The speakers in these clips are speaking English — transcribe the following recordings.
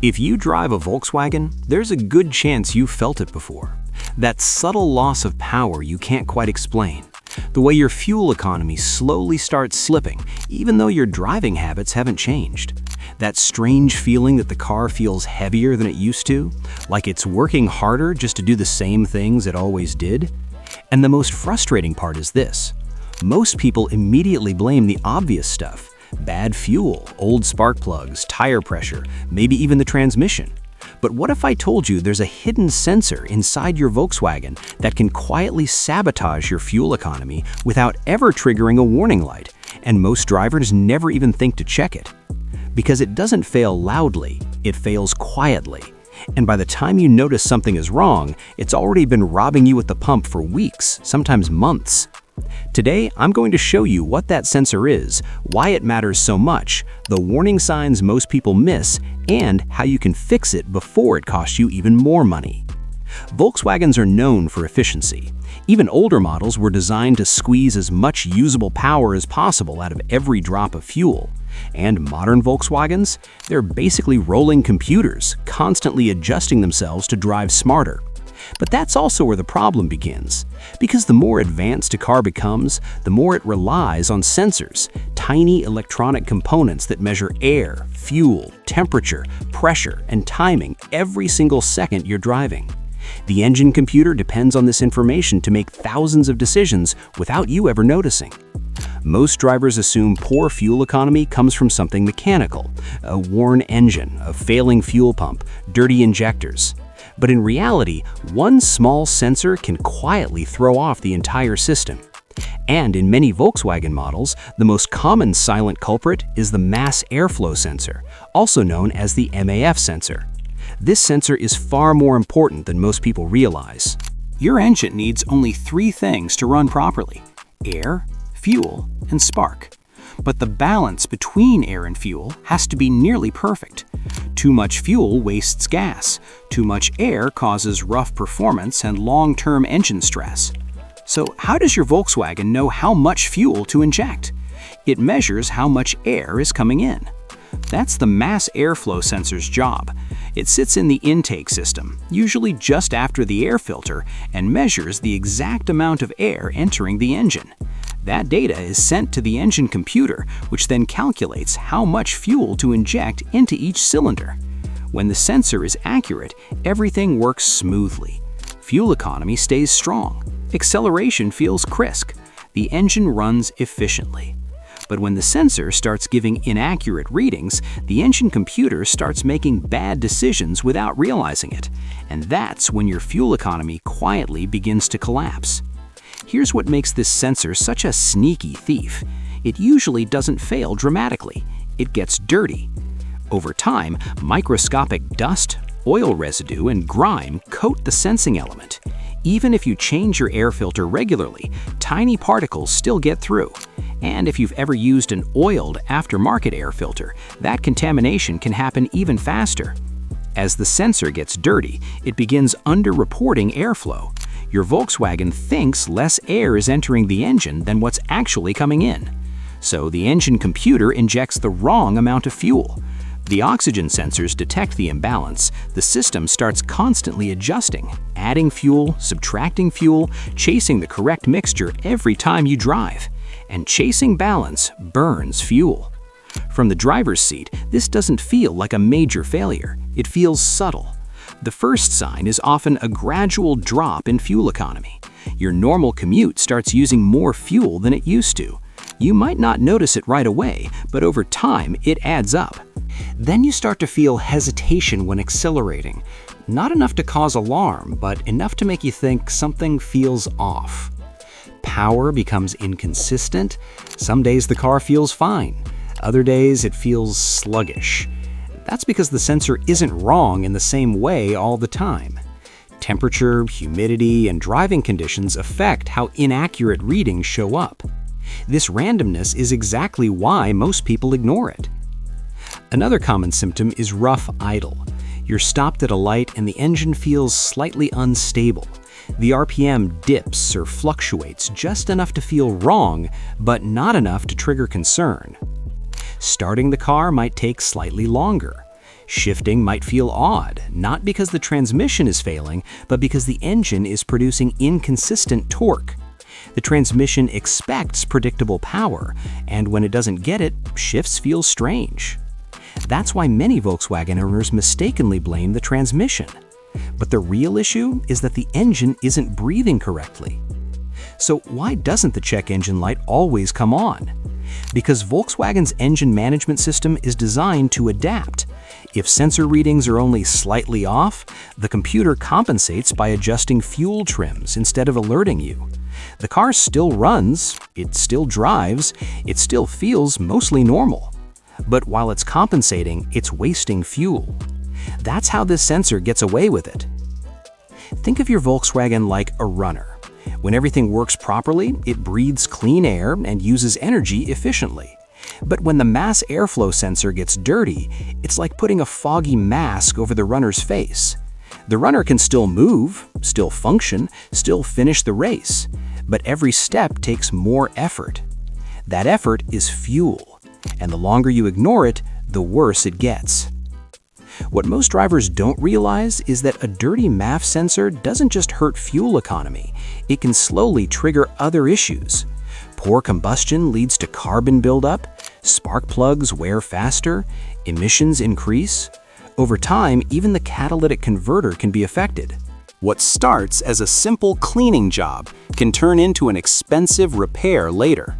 If you drive a Volkswagen, there's a good chance you've felt it before. That subtle loss of power you can't quite explain. The way your fuel economy slowly starts slipping, even though your driving habits haven't changed. That strange feeling that the car feels heavier than it used to, like it's working harder just to do the same things it always did. And the most frustrating part is this. Most people immediately blame the obvious stuff. Bad fuel, old spark plugs, tire pressure, maybe even the transmission. But what if I told you there's a hidden sensor inside your Volkswagen that can quietly sabotage your fuel economy without ever triggering a warning light, and most drivers never even think to check it? Because it doesn't fail loudly, it fails quietly. And by the time you notice something is wrong, it's already been robbing you at the pump for weeks, sometimes months. Today, I'm going to show you what that sensor is, why it matters so much, the warning signs most people miss, and how you can fix it before it costs you even more money. Volkswagens are known for efficiency. Even older models were designed to squeeze as much usable power as possible out of every drop of fuel. And modern Volkswagens? They're basically rolling computers, constantly adjusting themselves to drive smarter. But that's also where the problem begins. Because the more advanced a car becomes, the more it relies on sensors, tiny electronic components that measure air, fuel, temperature, pressure, and timing every single second you're driving. The engine computer depends on this information to make thousands of decisions without you ever noticing. Most drivers assume poor fuel economy comes from something mechanical, a worn engine, a failing fuel pump, dirty injectors. But in reality, one small sensor can quietly throw off the entire system. And in many Volkswagen models, the most common silent culprit is the mass airflow sensor, also known as the MAF sensor. This sensor is far more important than most people realize. Your engine needs only three things to run properly: air, fuel, and spark. But the balance between air and fuel has to be nearly perfect. Too much fuel wastes gas. Too much air causes rough performance and long-term engine stress. So how does your Volkswagen know how much fuel to inject? It measures how much air is coming in. That's the mass airflow sensor's job. It sits in the intake system, usually just after the air filter, and measures the exact amount of air entering the engine. That data is sent to the engine computer, which then calculates how much fuel to inject into each cylinder. When the sensor is accurate, everything works smoothly. Fuel economy stays strong. Acceleration feels crisp. The engine runs efficiently. But when the sensor starts giving inaccurate readings, the engine computer starts making bad decisions without realizing it. And that's when your fuel economy quietly begins to collapse. Here's what makes this sensor such a sneaky thief. It usually doesn't fail dramatically. It gets dirty. Over time, microscopic dust, oil residue, and grime coat the sensing element. Even if you change your air filter regularly, tiny particles still get through. And if you've ever used an oiled aftermarket air filter, that contamination can happen even faster. As the sensor gets dirty, it begins underreporting airflow. Your Volkswagen thinks less air is entering the engine than what's actually coming in. So the engine computer injects the wrong amount of fuel. The oxygen sensors detect the imbalance. The system starts constantly adjusting, adding fuel, subtracting fuel, chasing the correct mixture every time you drive. And chasing balance burns fuel. From the driver's seat, this doesn't feel like a major failure. It feels subtle. The first sign is often a gradual drop in fuel economy. Your normal commute starts using more fuel than it used to. You might not notice it right away, but over time, it adds up. Then you start to feel hesitation when accelerating. Not enough to cause alarm, but enough to make you think something feels off. Power becomes inconsistent. Some days the car feels fine. Other days it feels sluggish. That's because the sensor isn't wrong in the same way all the time. Temperature, humidity, and driving conditions affect how inaccurate readings show up. This randomness is exactly why most people ignore it. Another common symptom is rough idle. You're stopped at a light and the engine feels slightly unstable. The RPM dips or fluctuates just enough to feel wrong, but not enough to trigger concern. Starting the car might take slightly longer. Shifting might feel odd, not because the transmission is failing, but because the engine is producing inconsistent torque. The transmission expects predictable power, and when it doesn't get it, shifts feel strange. That's why many Volkswagen owners mistakenly blame the transmission. But the real issue is that the engine isn't breathing correctly. So why doesn't the check engine light always come on? Because Volkswagen's engine management system is designed to adapt. If sensor readings are only slightly off, the computer compensates by adjusting fuel trims instead of alerting you. The car still runs, it still drives, it still feels mostly normal. But while it's compensating, it's wasting fuel. That's how this sensor gets away with it. Think of your Volkswagen like a runner. When everything works properly, it breathes clean air and uses energy efficiently. But when the mass airflow sensor gets dirty, it's like putting a foggy mask over the runner's face. The runner can still move, still function, still finish the race, but every step takes more effort. That effort is fuel, and the longer you ignore it, the worse it gets. What most drivers don't realize is that a dirty MAF sensor doesn't just hurt fuel economy, it can slowly trigger other issues. Poor combustion leads to carbon buildup, spark plugs wear faster, emissions increase. Over time, even the catalytic converter can be affected. What starts as a simple cleaning job can turn into an expensive repair later.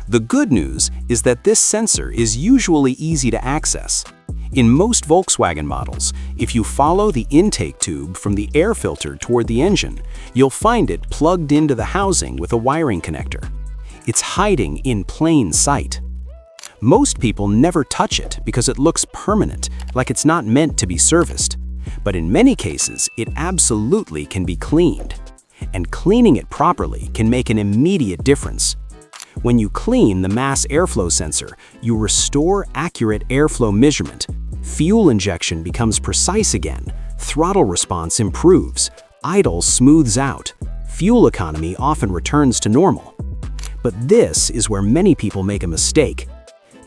The good news is that this sensor is usually easy to access. In most Volkswagen models, if you follow the intake tube from the air filter toward the engine, you'll find it plugged into the housing with a wiring connector. It's hiding in plain sight. Most people never touch it because it looks permanent, like it's not meant to be serviced. But in many cases, it absolutely can be cleaned. And cleaning it properly can make an immediate difference. When you clean the mass airflow sensor, you restore accurate airflow measurement. Fuel injection becomes precise again, throttle response improves, idle smooths out, fuel economy often returns to normal. But this is where many people make a mistake.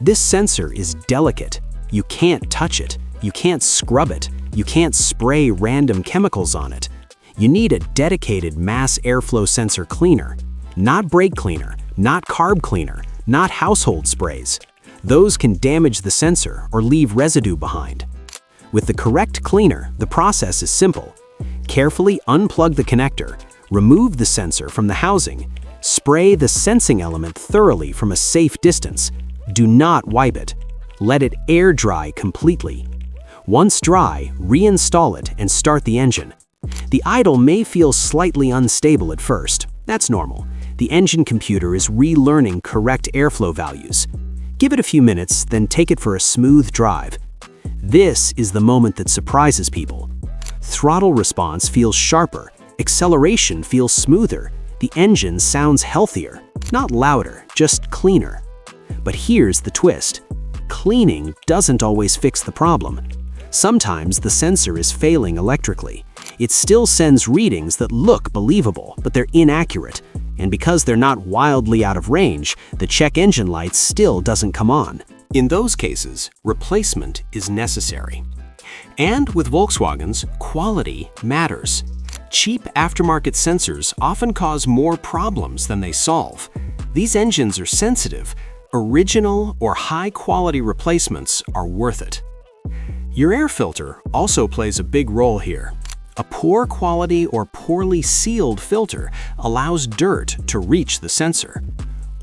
This sensor is delicate. You can't touch it, you can't scrub it, you can't spray random chemicals on it. You need a dedicated mass airflow sensor cleaner, not brake cleaner, not carb cleaner, not household sprays. Those can damage the sensor or leave residue behind. With the correct cleaner, the process is simple. Carefully unplug the connector, remove the sensor from the housing, spray the sensing element thoroughly from a safe distance. Do not wipe it. Let it air dry completely. Once dry, reinstall it and start the engine. The idle may feel slightly unstable at first. That's normal. The engine computer is relearning correct airflow values. Give it a few minutes, then take it for a smooth drive. This is the moment that surprises people. Throttle response feels sharper, acceleration feels smoother, the engine sounds healthier, not louder, just cleaner. But here's the twist. Cleaning doesn't always fix the problem. Sometimes the sensor is failing electrically. It still sends readings that look believable, but they're inaccurate. And because they're not wildly out of range, the check engine light still doesn't come on. In those cases, replacement is necessary. And with Volkswagens, quality matters. Cheap aftermarket sensors often cause more problems than they solve. These engines are sensitive. Original or high-quality replacements are worth it. Your air filter also plays a big role here. A poor quality or poorly sealed filter allows dirt to reach the sensor.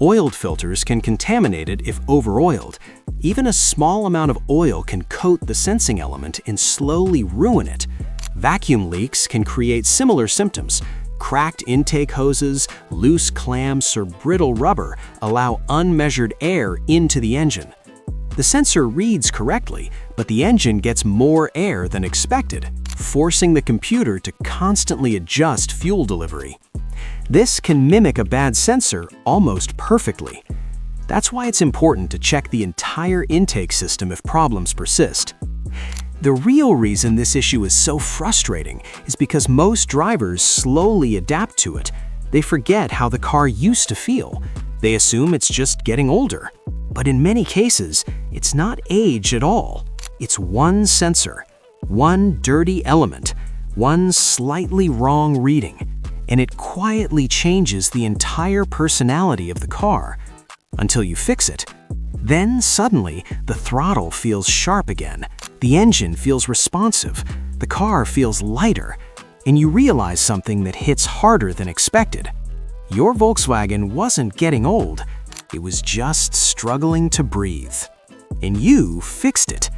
Oiled filters can contaminate it if over-oiled. Even a small amount of oil can coat the sensing element and slowly ruin it. Vacuum leaks can create similar symptoms. Cracked intake hoses, loose clamps, or brittle rubber allow unmeasured air into the engine. The sensor reads correctly, but the engine gets more air than expected, forcing the computer to constantly adjust fuel delivery. This can mimic a bad sensor almost perfectly. That's why it's important to check the entire intake system if problems persist. The real reason this issue is so frustrating is because most drivers slowly adapt to it. They forget how the car used to feel. They assume it's just getting older. But in many cases, it's not age at all. It's one sensor, one dirty element, one slightly wrong reading, and it quietly changes the entire personality of the car. Until you fix it. Then suddenly, the throttle feels sharp again, the engine feels responsive, the car feels lighter, and you realize something that hits harder than expected. Your Volkswagen wasn't getting old, it was just struggling to breathe. And you fixed it.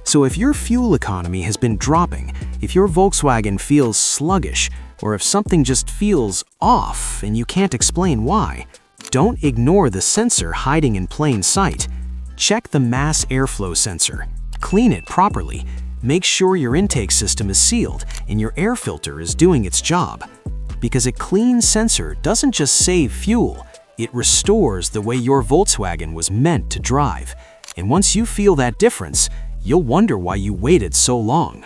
So if your fuel economy has been dropping, if your Volkswagen feels sluggish, or if something just feels off and you can't explain why, don't ignore the sensor hiding in plain sight. Check the mass airflow sensor. Clean it properly. Make sure your intake system is sealed and your air filter is doing its job. Because a clean sensor doesn't just save fuel, it restores the way your Volkswagen was meant to drive. And once you feel that difference, you'll wonder why you waited so long.